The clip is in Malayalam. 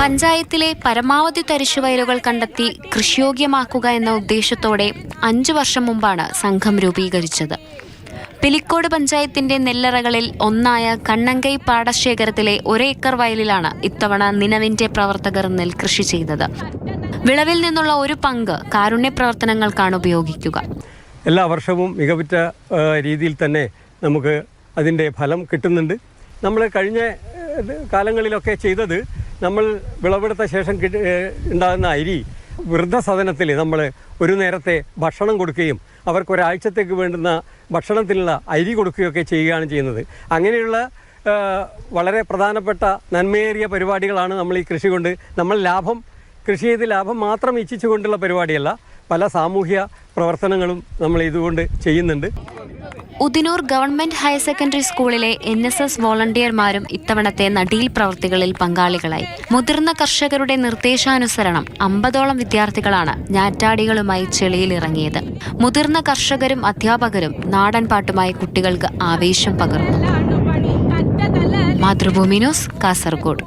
പഞ്ചായത്തിലെ പരമാവധി തരിശുവയലുകൾ കണ്ടെത്തി കൃഷിയോഗ്യമാക്കുക എന്ന ഉദ്ദേശത്തോടെ 5 വർഷം മുമ്പാണ് സംഘം രൂപീകരിച്ചത്. പിലിക്കോട് പഞ്ചായത്തിന്റെ നെല്ലറകളിൽ ഒന്നായ കണ്ണങ്കൈ പാടശേഖരത്തിലെ 1 ഏക്കർ വയലിലാണ് ഇത്തവണ നിലവിന്റെ പ്രവർത്തകർ നെൽകൃഷി ചെയ്തത്. വിളവിൽ നിന്നുള്ള ഒരു പങ്ക് കാരുണ്യ പ്രവർത്തനങ്ങൾക്കാണ് ഉപയോഗിക്കുക. എല്ലാ വർഷവും മികവുറ്റ രീതിയിൽ തന്നെ നമുക്ക് അതിൻ്റെ ഫലം കിട്ടുന്നുണ്ട്. നമ്മൾ കഴിഞ്ഞ കാലങ്ങളിലൊക്കെ ചെയ്തത്, നമ്മൾ വിളവെടുത്ത ശേഷം ഉണ്ടാകുന്ന അരി വൃദ്ധസദനത്തിൽ നമ്മൾ ഒരു നേരത്തെ ഭക്ഷണം കൊടുക്കുകയും അവർക്കൊരാഴ്ചത്തേക്ക് വേണ്ടുന്ന ഭക്ഷണത്തിനുള്ള അരി കൊടുക്കുകയൊക്കെ ചെയ്യുകയാണ് ചെയ്യുന്നത്. അങ്ങനെയുള്ള വളരെ പ്രധാനപ്പെട്ട നന്മയേറിയ പരിപാടികളാണ് നമ്മൾ ഈ കൃഷി കൊണ്ട്, നമ്മൾ കൃഷി ചെയ്ത് ലാഭം മാത്രം ഇച്ഛിച്ചുകൊണ്ടുള്ള പരിപാടിയല്ല, പല സാമൂഹ്യ പ്രവർത്തനങ്ങളും നമ്മൾ ഇതുകൊണ്ട് ചെയ്യുന്നുണ്ട്. ഉദിനൂർ ഗവൺമെന്റ് ഹയർ സെക്കൻഡറി സ്കൂളിലെ NSS വോളണ്ടിയർമാരും ഇത്തവണത്തെ നടീൽ പ്രവൃത്തികളിൽ പങ്കാളികളായി. മുതിർന്ന കർഷകരുടെ നിർദ്ദേശാനുസരണം 50ഓളം വിദ്യാർത്ഥികളാണ് ഞാറ്റാടികളുമായി ചെളിയിലിറങ്ങിയത്. മുതിർന്ന കർഷകരും അധ്യാപകരും നാടൻ പാട്ടുമായി കുട്ടികൾക്ക് ആവേശം പകർന്നു. മാതൃഭൂമി ന്യൂസ്, കാസർഗോഡ്.